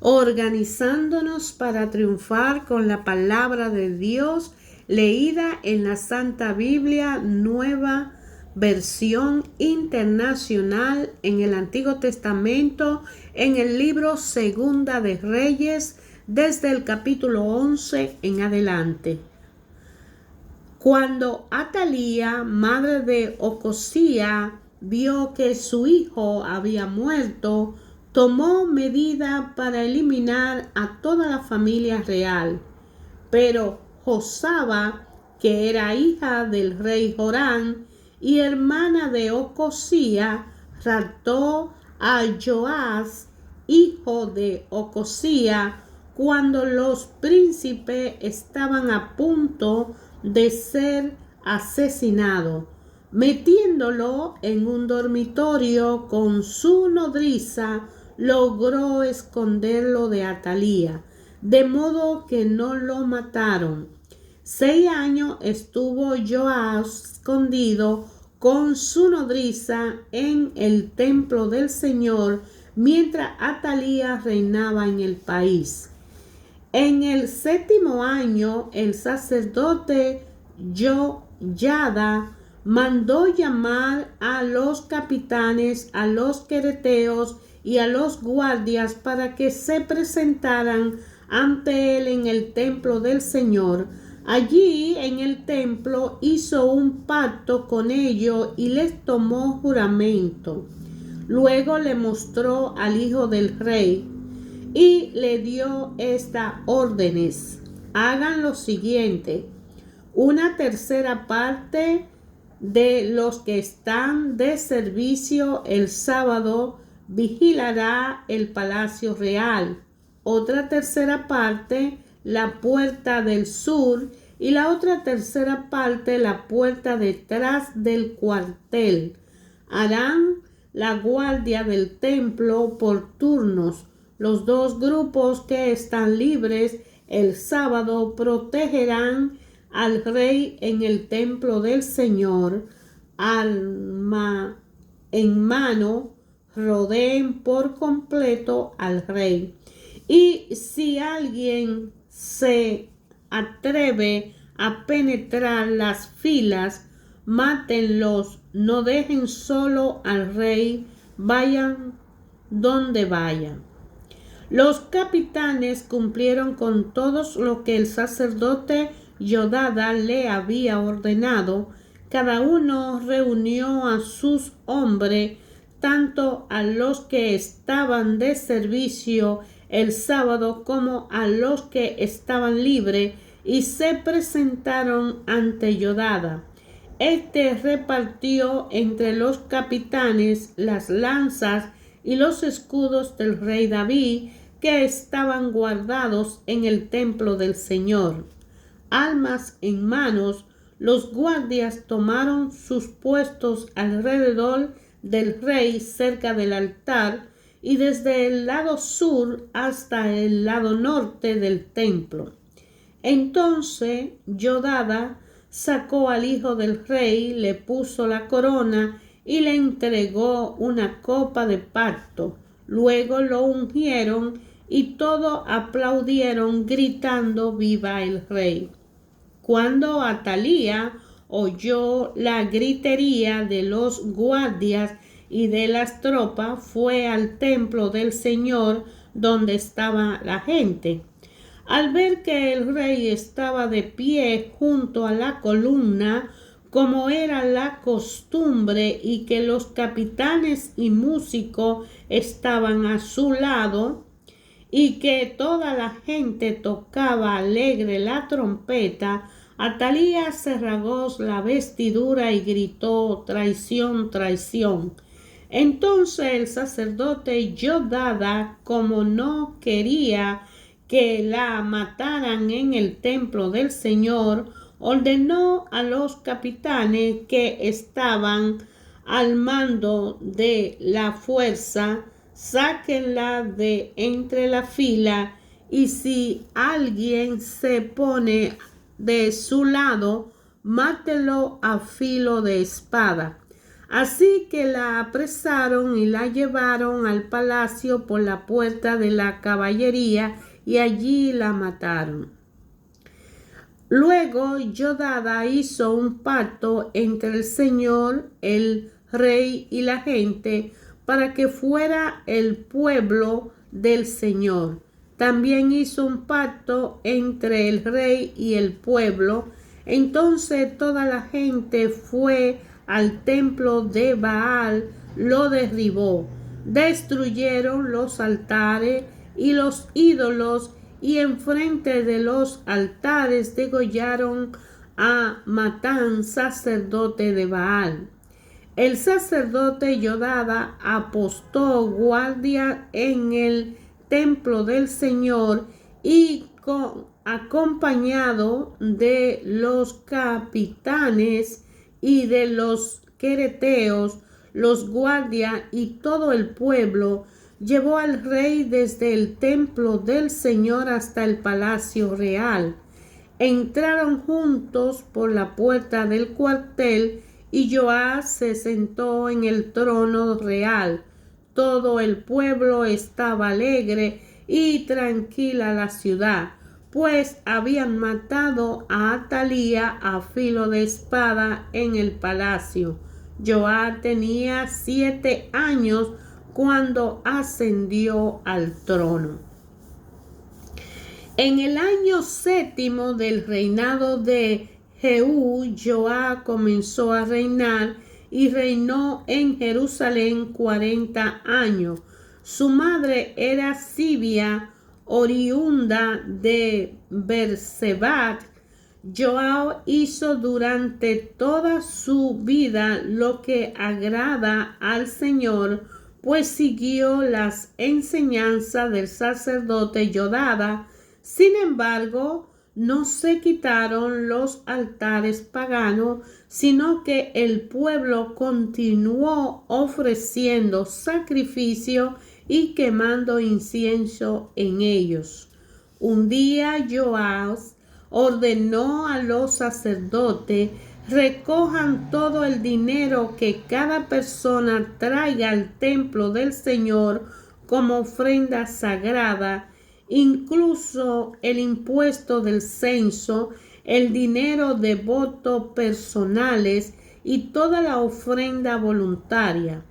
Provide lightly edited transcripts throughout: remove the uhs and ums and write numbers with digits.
organizándonos para triunfar con la palabra de Dios leída en la Santa Biblia, Nueva Versión Internacional, en el Antiguo Testamento, en el libro Segunda de Reyes, desde el capítulo 11 en adelante. Cuando Atalía, madre de Ocosía, vio que su hijo había muerto, tomó medida para eliminar a toda la familia real. Pero Josaba, que era hija del rey Joram y hermana de Ocosía, raptó a Joás, hijo de Ocosía, cuando los príncipes estaban a punto de ser asesinados, metiéndolo en un dormitorio con su nodriza. Logró esconderlo de Atalía, de modo que no lo mataron. 6 años estuvo Joás escondido con su nodriza en el templo del Señor, mientras Atalía reinaba en el país. En el 7º año, el sacerdote Joiada mandó llamar a los capitanes, a los quereteos y a los guardias para que se presentaran ante él en el templo del Señor. Allí en el templo hizo un pacto con ellos y les tomó juramento. Luego le mostró al hijo del rey y le dio estas órdenes: hagan lo siguiente: una tercera parte de los que están de servicio el sábado vigilará el palacio real, otra tercera parte la puerta del sur y la otra tercera parte la puerta detrás del cuartel. Harán la guardia del templo por turnos. Los 2 grupos que están libres el sábado protegerán al rey en el templo del Señor. Arma en mano, rodeen por completo al rey. Y si alguien se atreve a penetrar las filas, mátenlos, no dejen solo al rey, vayan donde vayan. Los capitanes cumplieron con todo lo que el sacerdote Joiada le había ordenado. Cada uno reunió a sus hombres, tanto a los que estaban de servicio el sábado como a los que estaban libres, y se presentaron ante Joiada. Este repartió entre los capitanes las lanzas y los escudos del rey David, que estaban guardados en el templo del Señor. Armas en manos, los guardias tomaron sus puestos alrededor del rey cerca del altar y desde el lado sur hasta el lado norte del templo. Entonces Joiada sacó al hijo del rey, le puso la corona y le entregó una copa de pacto. Luego lo ungieron y todos aplaudieron gritando: ¡Viva el rey! Cuando Atalía oyó la gritería de los guardias y de las tropas, fue al templo del Señor donde estaba la gente. Al ver que el rey estaba de pie junto a la columna, como era la costumbre, y que los capitanes y músicos estaban a su lado, y que toda la gente tocaba alegre la trompeta, Atalía se rasgó la vestidura y gritó: traición, traición. Entonces el sacerdote Joiada, como no quería que la mataran en el templo del Señor, ordenó a los capitanes que estaban al mando de la fuerza: sáquenla de entre la fila, y si alguien se pone de su lado, mátelo a filo de espada. Así que la apresaron y la llevaron al palacio por la puerta de la caballería y allí la mataron. Luego Jodada hizo un pacto entre el Señor, el rey y la gente para que fuera el pueblo del Señor. También hizo un pacto entre el rey y el pueblo. Entonces toda la gente fue al templo de Baal, lo derribó, destruyeron los altares y los ídolos, y enfrente de los altares degollaron a Matán, sacerdote de Baal. El sacerdote Jodada apostó guardia en el templo del Señor y acompañado de los capitanes y de los quereteos, los guardias y todo el pueblo, llevó al rey desde el templo del Señor hasta el palacio real. Entraron juntos por la puerta del cuartel y Joás se sentó en el trono real. Todo el pueblo estaba alegre y tranquila la ciudad, pues habían matado a Atalía a filo de espada en el palacio. Joás tenía 7 años cuando ascendió al trono. En el año 7 del reinado de Jehú, Joás comenzó a reinar y reinó en Jerusalén 40 años. Su madre era Sibia, oriunda de Beersebat. Joás hizo durante toda su vida lo que agrada al Señor, pues siguió las enseñanzas del sacerdote Jodada. Sin embargo, no se quitaron los altares paganos, sino que el pueblo continuó ofreciendo sacrificio y quemando incienso en ellos. Un día Joás ordenó a los sacerdotes: recojan todo el dinero que cada persona traiga al templo del Señor como ofrenda sagrada, incluso el impuesto del censo, el dinero de votos personales y toda la ofrenda voluntaria.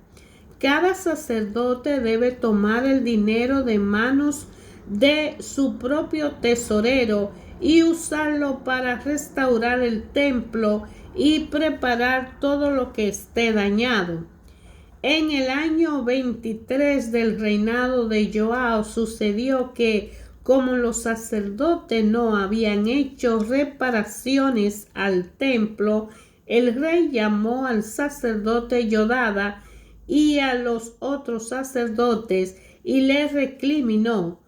Cada sacerdote debe tomar el dinero de manos de su propio tesorero y usarlo para restaurar el templo y preparar todo lo que esté dañado. En el año 23 del reinado de Joás sucedió que, como los sacerdotes no habían hecho reparaciones al templo, el rey llamó al sacerdote Jodada y a los otros sacerdotes y les recriminó: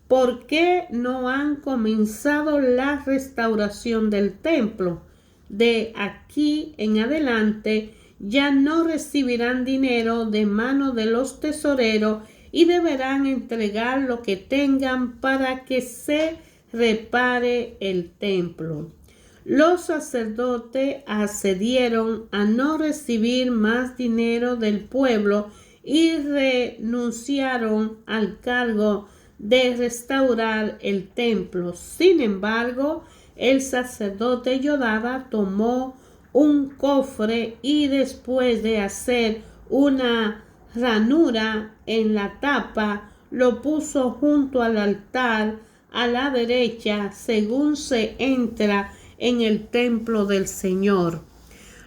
¿por qué no han comenzado la restauración del templo? De aquí en adelante ya no recibirán dinero de mano de los tesoreros y deberán entregar lo que tengan para que se repare el templo. Los sacerdotes accedieron a no recibir más dinero del pueblo y renunciaron al cargo de restaurar el templo. Sin embargo, el sacerdote Jodada tomó un cofre y, después de hacer una ranura en la tapa, lo puso junto al altar a la derecha según se entra en el templo del Señor.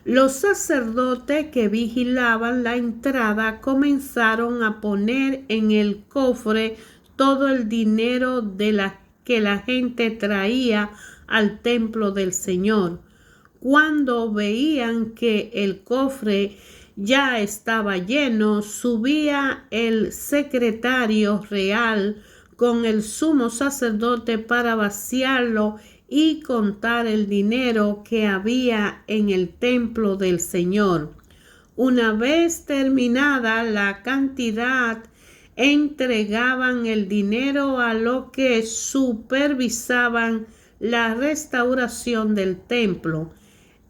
Los sacerdotes que vigilaban la entrada comenzaron a poner en el cofre todo el dinero que la gente traía al templo del Señor. Cuando veían que el cofre ya estaba lleno, subía el secretario real con el sumo sacerdote para vaciarlo y contar el dinero que había en el templo del Señor. Una vez terminada la cantidad, entregaban el dinero a los que supervisaban la restauración del templo.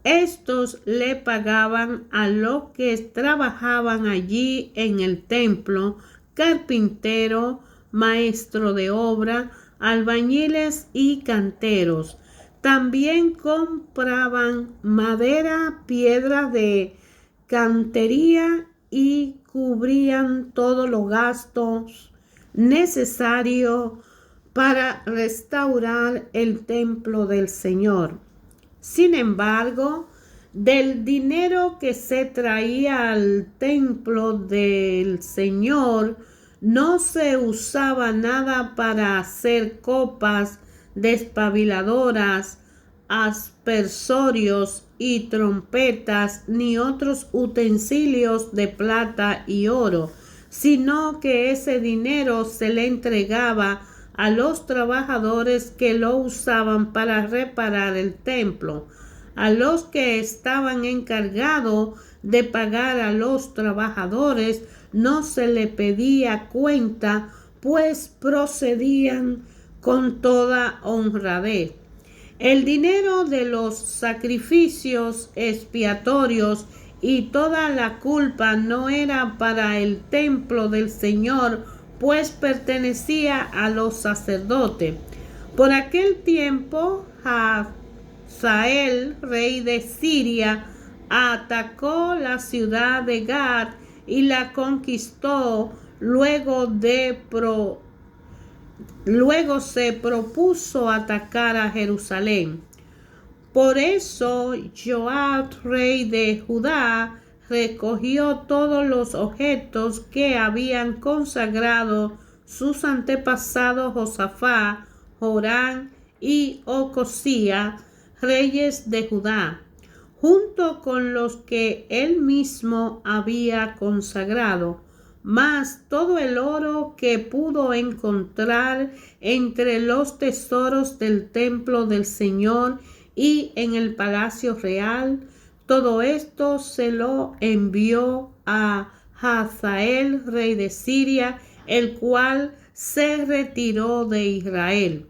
Estos le pagaban a los que trabajaban allí en el templo: carpintero, maestro de obra, albañiles y canteros. También compraban madera, piedra de cantería y cubrían todos los gastos necesarios para restaurar el templo del Señor. Sin embargo, del dinero que se traía al templo del Señor no se usaba nada para hacer copas despabiladoras, aspersorios y trompetas, ni otros utensilios de plata y oro, sino que ese dinero se le entregaba a los trabajadores que lo usaban para reparar el templo. A los que estaban encargados de pagar a los trabajadores no se le pedía cuenta, pues procedían con toda honradez. El dinero de los sacrificios expiatorios y toda la culpa no era para el templo del Señor, pues pertenecía a los sacerdotes. Por aquel tiempo, Hazael, rey de Siria, atacó la ciudad de Gat y la conquistó. Luego se propuso atacar a Jerusalén. Por eso Joab, rey de Judá, recogió todos los objetos que habían consagrado sus antepasados Josafat, Joram y Ocosía, reyes de Judá, junto con los que él mismo había consagrado, más todo el oro que pudo encontrar entre los tesoros del templo del Señor y en el palacio real. Todo esto se lo envió a Hazael, rey de Siria, el cual se retiró de Israel.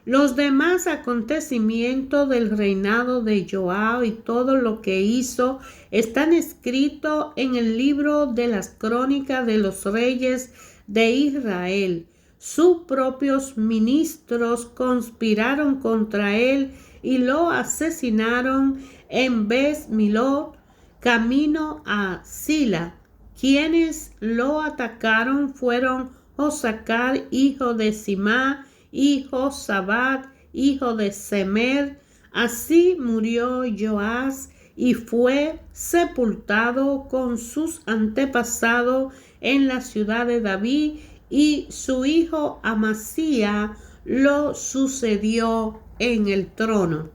Los demás acontecimientos del reinado de Joab y todo lo que hizo están escritos en el libro de las crónicas de los reyes de Israel. Sus propios ministros conspiraron contra él y lo asesinaron en Bet-Milot, camino a Sila. Quienes lo atacaron fueron Josacar, hijo de Simá, y Josabat, hijo de Semer. Así murió Joás y fue sepultado con sus antepasados en la ciudad de David, y su hijo Amasía lo sucedió en el trono.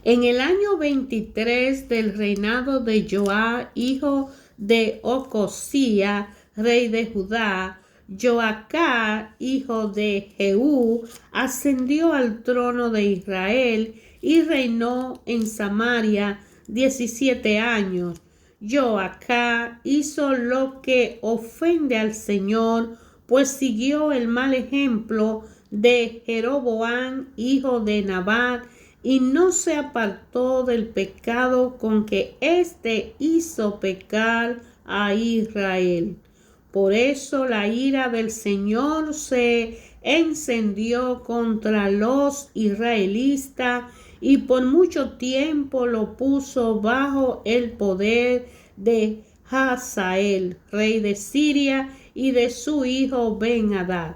En el año 23 del reinado de Joab, hijo de Ocosía, rey de Judá, Joacá, hijo de Jehú, ascendió al trono de Israel y reinó en Samaria 17 años. Joacá hizo lo que ofende al Señor, pues siguió el mal ejemplo de Jeroboam, hijo de Nabat, y no se apartó del pecado con que éste hizo pecar a Israel. Por eso la ira del Señor se encendió contra los israelitas y por mucho tiempo lo puso bajo el poder de Hazael, rey de Siria, y de su hijo Ben-Hadad.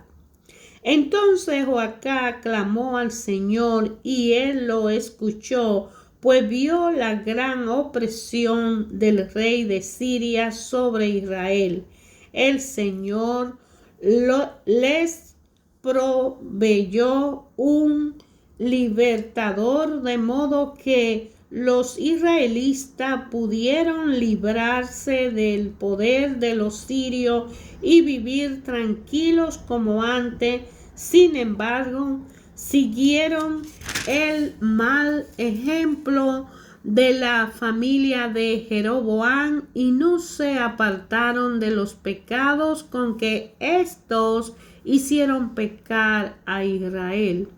Entonces Joacá clamó al Señor y él lo escuchó, pues vio la gran opresión del rey de Siria sobre Israel. El Señor les proveyó un libertador, de modo que los israelitas pudieron librarse del poder de los sirios y vivir tranquilos como antes. Sin embargo, siguieron el mal ejemplo de la familia de Jeroboam y no se apartaron de los pecados con que éstos hicieron pecar a Israel.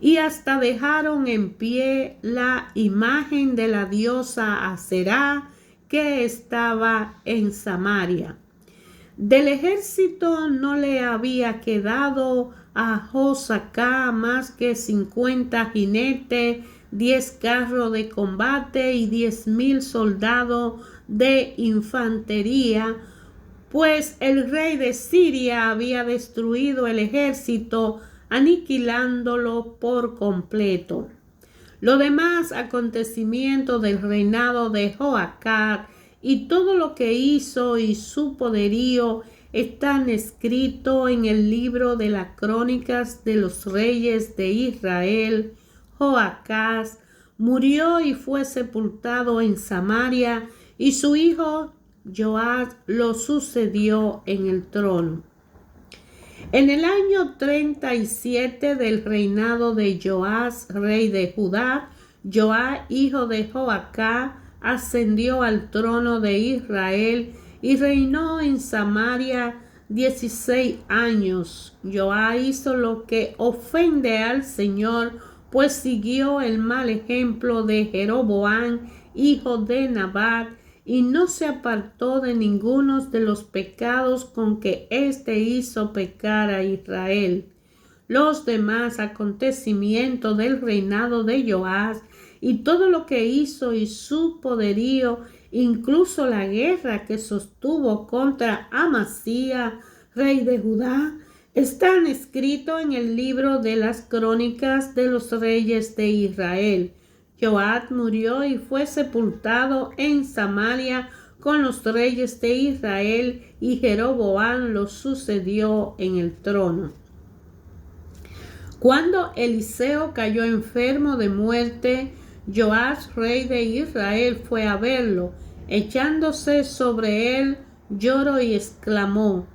y hasta dejaron en pie la imagen de la diosa Aserá que estaba en Samaria. Del ejército no le había quedado a Josacá más que 50 jinetes, 10 carros de combate y 10,000 soldados de infantería, pues el rey de Siria había destruido el ejército, aniquilándolo por completo. Los demás acontecimientos del reinado de Joacán y todo lo que hizo y su poderío están escritos en el libro de las crónicas de los reyes de Israel. Joacás murió y fue sepultado en Samaria, y su hijo Joás lo sucedió en el trono. En el año 37 del reinado de Joás, rey de Judá, Joás, hijo de Joacán, ascendió al trono de Israel y reinó en Samaria 16 años. Joás hizo lo que ofende al Señor, pues siguió el mal ejemplo de Jeroboam, hijo de Nabat, y no se apartó de ninguno de los pecados con que éste hizo pecar a Israel. Los demás acontecimientos del reinado de Joás y todo lo que hizo y su poderío, incluso la guerra que sostuvo contra Amasías, rey de Judá, están escritos en el libro de las crónicas de los reyes de Israel. Joás murió y fue sepultado en Samaria con los reyes de Israel, y Jeroboam lo sucedió en el trono. Cuando Eliseo cayó enfermo de muerte, Joás, rey de Israel, fue a verlo. Echándose sobre él, lloró y exclamó: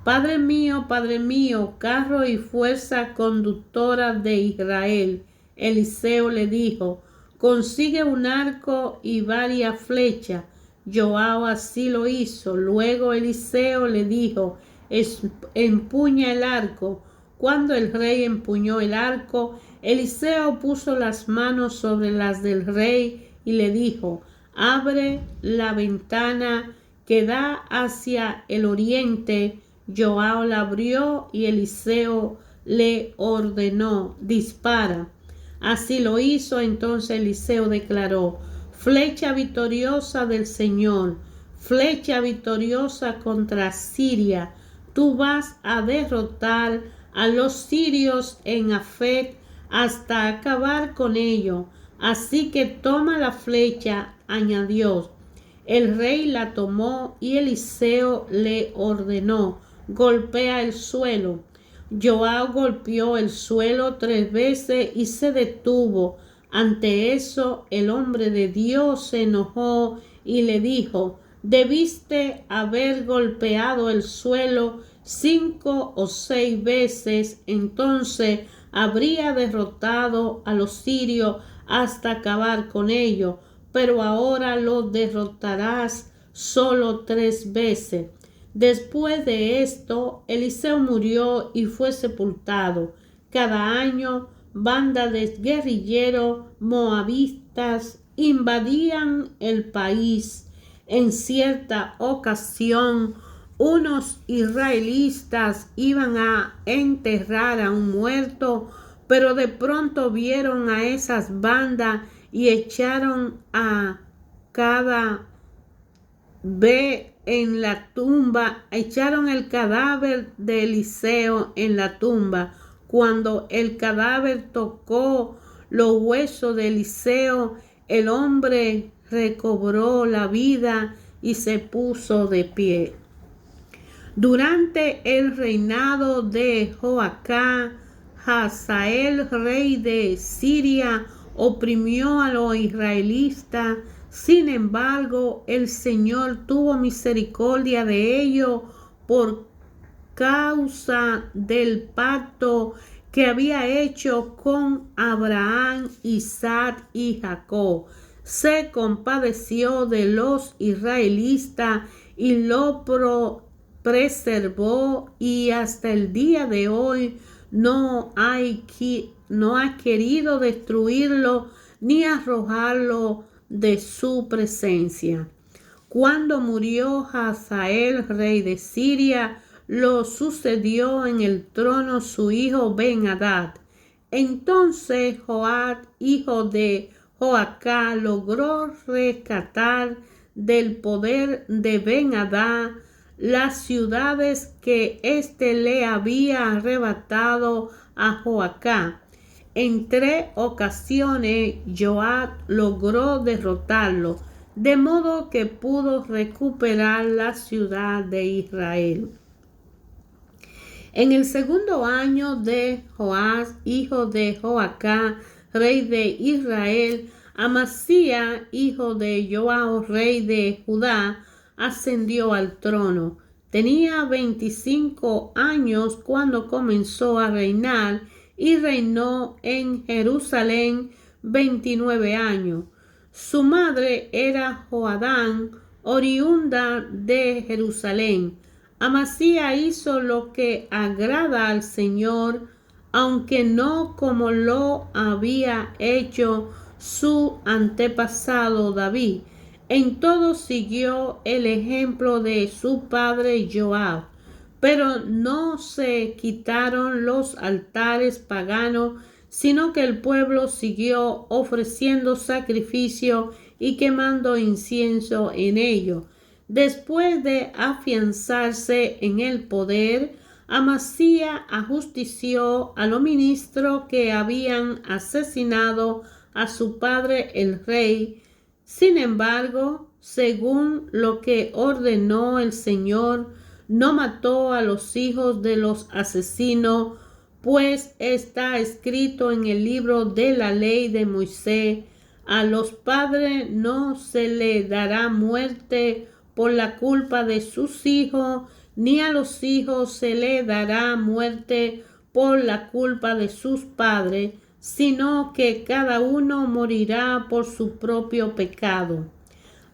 Padre mío, carro y fuerza conductora de Israel. Eliseo le dijo: Consigue un arco y varias flechas. Joab así lo hizo. Luego Eliseo le dijo: Empuña el arco. Cuando el rey empuñó el arco, Eliseo puso las manos sobre las del rey y le dijo: Abre la ventana que da hacia el oriente. Joab la abrió y Eliseo le ordenó: Dispara. Así lo hizo. Entonces Eliseo declaró: Flecha victoriosa del Señor, flecha victoriosa contra Siria. Tú vas a derrotar a los sirios en Afec hasta acabar con ellos. Así que toma la flecha, añadió. El rey la tomó y Eliseo le ordenó: Golpea el suelo. Joab golpeó el suelo 3 veces y se detuvo. Ante eso, el hombre de Dios se enojó y le dijo: Debiste haber golpeado el suelo 5 o 6 veces, entonces habría derrotado a los sirios hasta acabar con ellos, pero ahora los derrotarás solo 3 veces. Después de esto, Eliseo murió y fue sepultado. Cada año, bandas de guerrilleros moabitas invadían el país. En cierta ocasión, unos israelitas iban a enterrar a un muerto, pero de pronto vieron a esas bandas y echaron a cada vez en la tumba, echaron el cadáver de Eliseo en la tumba. Cuando el cadáver tocó los huesos de Eliseo, el hombre recobró la vida y se puso de pie. Durante el reinado de Joacán, Hazael, rey de Siria, oprimió a los israelitas. Sin embargo, el Señor tuvo misericordia de ellos por causa del pacto que había hecho con Abraham, Isaac y Jacob. Se compadeció de los israelitas y lo preservó, y hasta el día de hoy no ha querido destruirlo ni arrojarlo de su presencia. Cuando murió Hazael, rey de Siria, lo sucedió en el trono su hijo Ben-Hadad. Entonces Joab, hijo de Joacá, logró rescatar del poder de Ben-Hadad las ciudades que éste le había arrebatado a Joacá. En 3 ocasiones Joab logró derrotarlo, de modo que pudo recuperar la ciudad de Israel. En el segundo año de Joás, hijo de Joacá, rey de Israel, Amasías, hijo de Joás, rey de Judá, ascendió al trono. Tenía 25 años cuando comenzó a reinar y reinó en Jerusalén 29 años. Su madre era Joadán, oriunda de Jerusalén. Amasías hizo lo que agrada al Señor, aunque no como lo había hecho su antepasado David. En todo siguió el ejemplo de su padre Joab, pero no se quitaron los altares paganos, sino que el pueblo siguió ofreciendo sacrificio y quemando incienso en ellos. Después de afianzarse en el poder, Amasías ajustició a los ministros que habían asesinado a su padre el rey. Sin embargo, según lo que ordenó el Señor, no mató a los hijos de los asesinos, pues está escrito en el libro de la ley de Moisés: a los padres no se le dará muerte por la culpa de sus hijos, ni a los hijos se le dará muerte por la culpa de sus padres, sino que cada uno morirá por su propio pecado.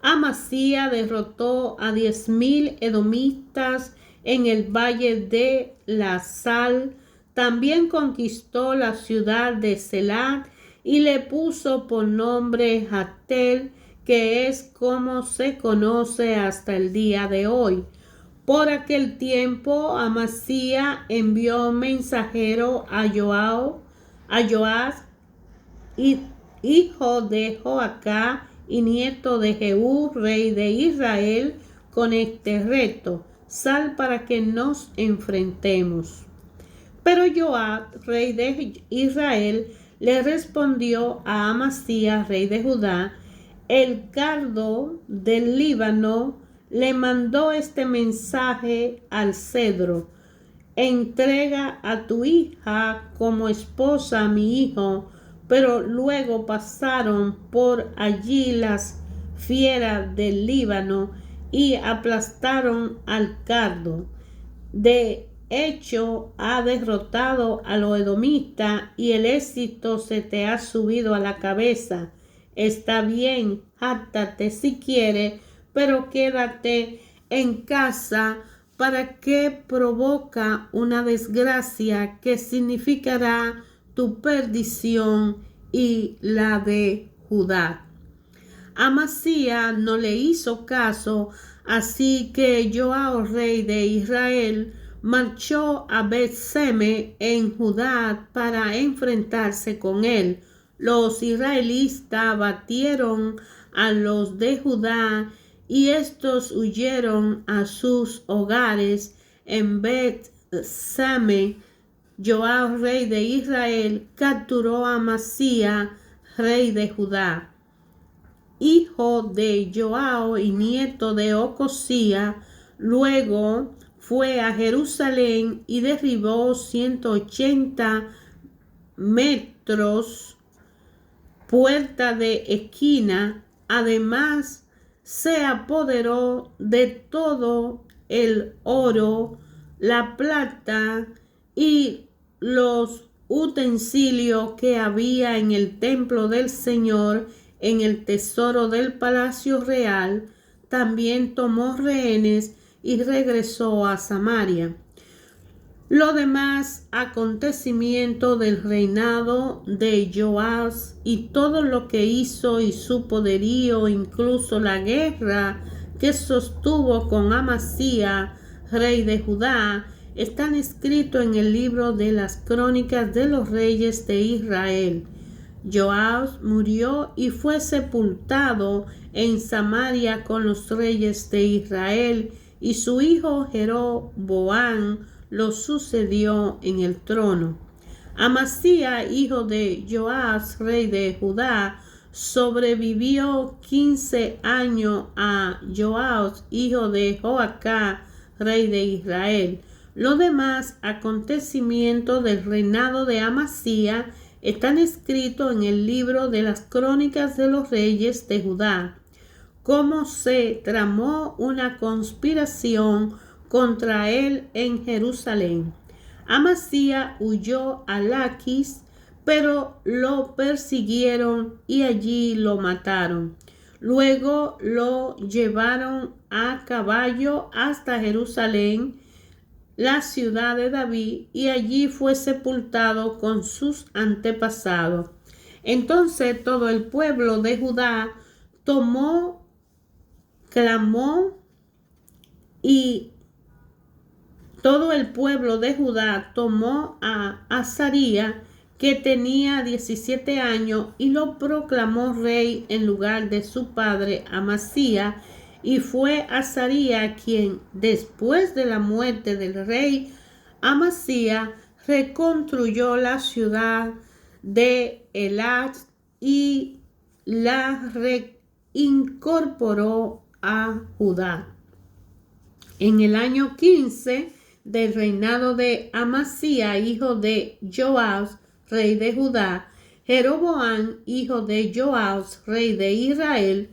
Amasías derrotó a 10,000 edomitas en el valle de la Sal. También conquistó la ciudad de Selah y le puso por nombre Jactel, que es como se conoce hasta el día de hoy. Por aquel tiempo Amasías envió mensajero a Joás, hijo de Joacá y nieto de Jehú, rey de Israel, con este reto: sal para que nos enfrentemos. Pero Joab, rey de Israel, le respondió a Amasías, rey de Judá: el cardo del Líbano le mandó este mensaje al cedro: entrega a tu hija como esposa a mi hijo. Pero luego pasaron por allí las fieras del Líbano y aplastaron al cardo. De hecho, ha derrotado a los edomitas y el éxito se te ha subido a la cabeza. Está bien, jactate si quieres, pero quédate en casa. ¿Para que provoca una desgracia que significará tu perdición y la de Judá? Amasías no le hizo caso, así que Joab, rey de Israel, marchó a Bet-Seme en Judá para enfrentarse con él. Los israelitas batieron a los de Judá y estos huyeron a sus hogares. En Bet-Seme, Joab, rey de Israel, capturó a Amasías, rey de Judá, hijo de Joab y nieto de Ocosías. Luego fue a Jerusalén y derribó 180 metros, puerta de esquina. Además, se apoderó de todo el oro, la plata y los utensilios que había en el templo del Señor, en el tesoro del palacio real. También tomó rehenes y regresó a Samaria. Lo demás acontecimiento del reinado de Joás y todo lo que hizo y su poderío, incluso la guerra que sostuvo con Amasía, rey de Judá, están escritos en el libro de las crónicas de los reyes de Israel. Joás murió y fue sepultado en Samaria con los reyes de Israel, y su hijo Jeroboam lo sucedió en el trono. Amasía, hijo de Joás, rey de Judá, sobrevivió 15 años a Joás, hijo de Joacá, rey de Israel. Los demás acontecimientos del reinado de Amasía están escritos en el libro de las crónicas de los reyes de Judá. Cómo se tramó una conspiración contra él en Jerusalén. Amasía huyó a Laquis, pero lo persiguieron y allí lo mataron. Luego lo llevaron a caballo hasta Jerusalén, la ciudad de David, y allí fue sepultado con sus antepasados. Entonces todo el pueblo de Judá clamó, y todo el pueblo de Judá tomó a Azarías, que tenía 17 años, y lo proclamó rey en lugar de su padre Amasías. Y fue Azarías quien, después de la muerte del rey Amasías, reconstruyó la ciudad de Elat y la reincorporó a Judá. En el año 15 del reinado de Amasías, hijo de Joás, rey de Judá, Jeroboam, hijo de Joás, rey de Israel,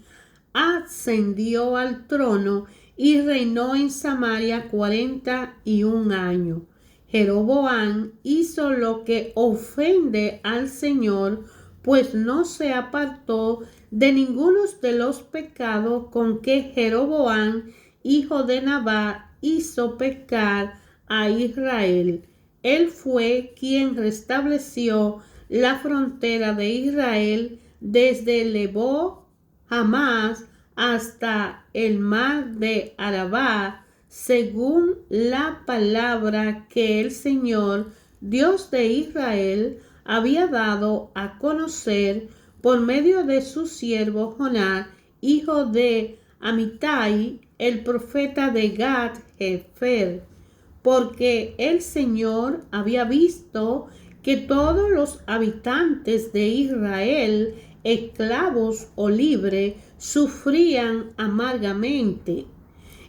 ascendió al trono y reinó en Samaria 41 años. Jeroboam hizo lo que ofende al Señor, pues no se apartó de ninguno de los pecados con que Jeroboam, hijo de Nabat, hizo pecar a Israel. Él fue quien restableció la frontera de Israel desde Lebo Hamás hasta el mar de Arabá, según la palabra que el Señor, Dios de Israel, había dado a conocer por medio de su siervo Jonás, hijo de Amitai, el profeta de Gat-Hefer, porque el Señor había visto que todos los habitantes de Israel, esclavos o libres, sufrían amargamente,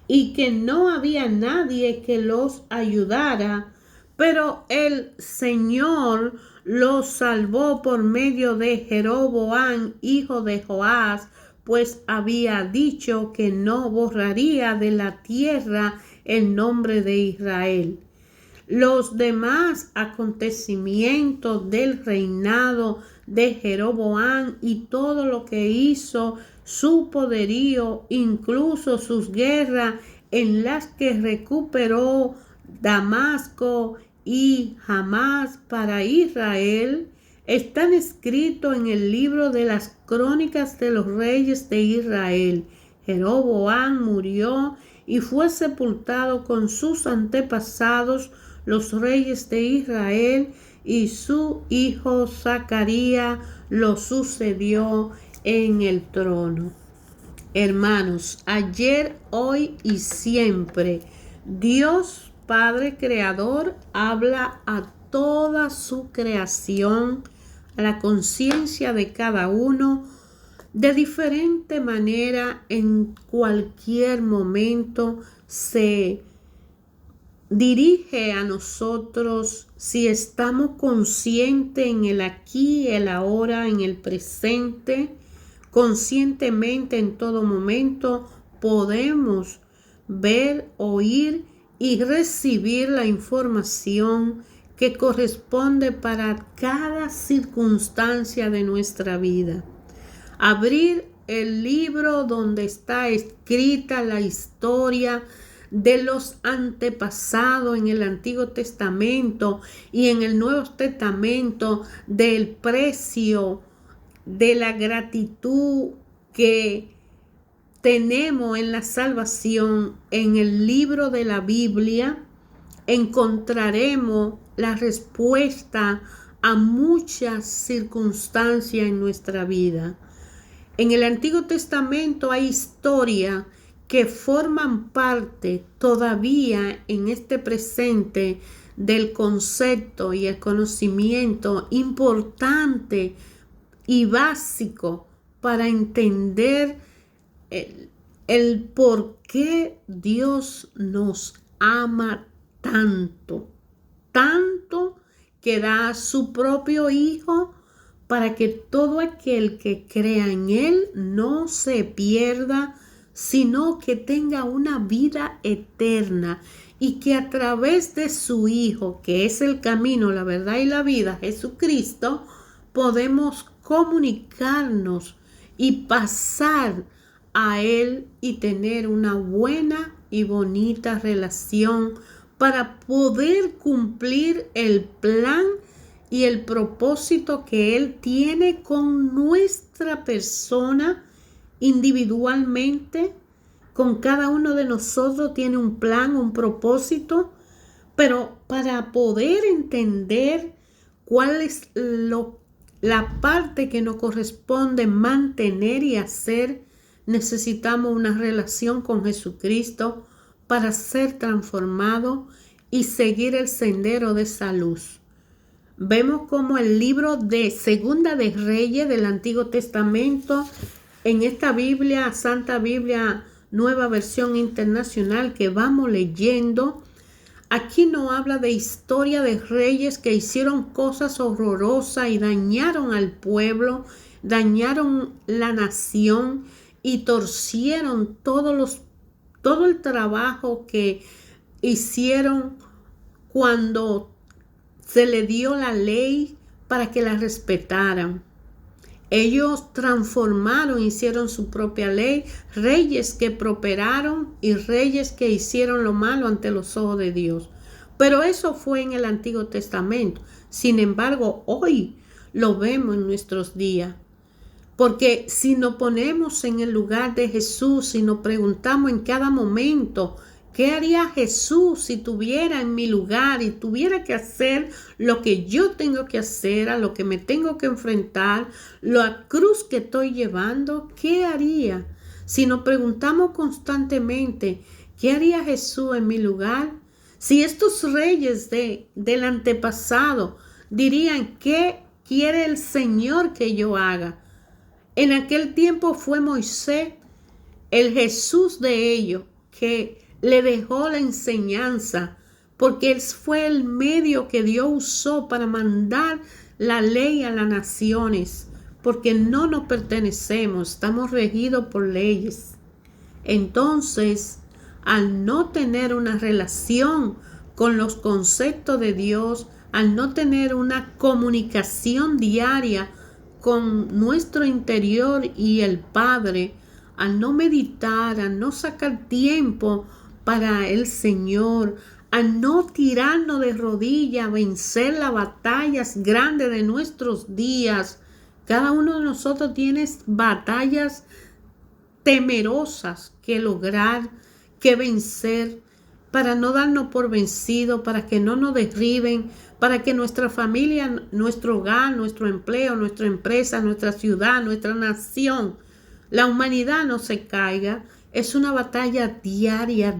y que no había nadie que los ayudara, pero el Señor los salvó por medio de Jeroboam, hijo de Joás, pues había dicho que no borraría de la tierra el nombre de Israel. Los demás acontecimientos del reinado de Jeroboam y todo lo que hizo, su poderío, incluso sus guerras en las que recuperó Damasco y Hamás para Israel, están escritos en el libro de las crónicas de los reyes de Israel. Jeroboam murió y fue sepultado con sus antepasados, los reyes de Israel, y su hijo Zacarías lo sucedió en el trono. Hermanos, ayer, hoy y siempre, Dios Padre Creador habla a toda su creación, a la conciencia de cada uno, de diferente manera. En cualquier momento se dirige a nosotros si estamos conscientes en el aquí, el ahora, en el presente. Conscientemente en todo momento podemos ver, oír y recibir la información que corresponde para cada circunstancia de nuestra vida. Abrir el libro donde está escrita la historia de los antepasados en el Antiguo Testamento y en el Nuevo Testamento, del precio, de la gratitud que tenemos en la salvación. En el libro de la Biblia encontraremos la respuesta a muchas circunstancias en nuestra vida. En el Antiguo Testamento hay historias que forman parte todavía en este presente del concepto y el conocimiento importante y básico para entender el por qué Dios nos ama tanto, tanto que da a su propio Hijo para que todo aquel que crea en Él no se pierda, sino que tenga una vida eterna, y que a través de su Hijo, que es el camino, la verdad y la vida, Jesucristo, podemos comunicarnos y pasar a Él y tener una buena y bonita relación para poder cumplir el plan y el propósito que Él tiene con nuestra persona individualmente. Con cada uno de nosotros tiene un plan, un propósito, pero para poder entender cuál es la parte que nos corresponde mantener y hacer, necesitamos una relación con Jesucristo para ser transformado y seguir el sendero de esa luz. Vemos como el libro de Segunda de Reyes del Antiguo Testamento, en esta Biblia, Santa Biblia, Nueva Versión Internacional que vamos leyendo, aquí no habla de historia de reyes que hicieron cosas horrorosas y dañaron al pueblo, dañaron la nación y torcieron todo el trabajo que hicieron cuando se le dio la ley para que la respetaran. Ellos transformaron, hicieron su propia ley, reyes que prosperaron y reyes que hicieron lo malo ante los ojos de Dios. Pero eso fue en el Antiguo Testamento. Sin embargo, hoy lo vemos en nuestros días. Porque si nos ponemos en el lugar de Jesús, si nos preguntamos en cada momento, ¿qué haría Jesús si estuviera en mi lugar y tuviera que hacer lo que yo tengo que hacer, a lo que me tengo que enfrentar, la cruz que estoy llevando? ¿Qué haría? Si nos preguntamos constantemente, ¿qué haría Jesús en mi lugar? Si estos reyes del antepasado dirían, ¿qué quiere el Señor que yo haga? En aquel tiempo fue Moisés, el Jesús de ellos, que le dejó la enseñanza, porque él fue el medio que Dios usó para mandar la ley a las naciones, porque no nos pertenecemos, estamos regidos por leyes. Entonces, al no tener una relación con los conceptos de Dios, al no tener una comunicación diaria con nuestro interior y el Padre, al no meditar, al no sacar tiempo para el Señor, a no tirarnos de rodillas, a vencer las batallas grandes de nuestros días. Cada uno de nosotros tiene batallas temerosas que lograr, que vencer, para no darnos por vencido, para que no nos derriben, para que nuestra familia, nuestro hogar, nuestro empleo, nuestra empresa, nuestra ciudad, nuestra nación, la humanidad no se caiga. Es una batalla diaria,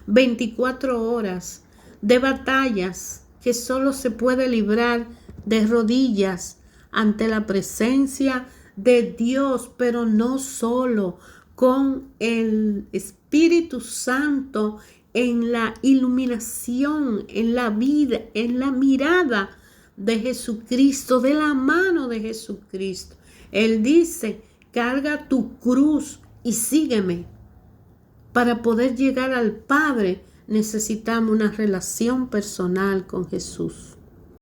24 horas de batallas que solo se puede librar de rodillas ante la presencia de Dios, pero no solo, con el Espíritu Santo en la iluminación, en la vida, en la mirada de Jesucristo, de la mano de Jesucristo. Él dice, carga tu cruz y sígueme. Para poder llegar al Padre necesitamos una relación personal con Jesús.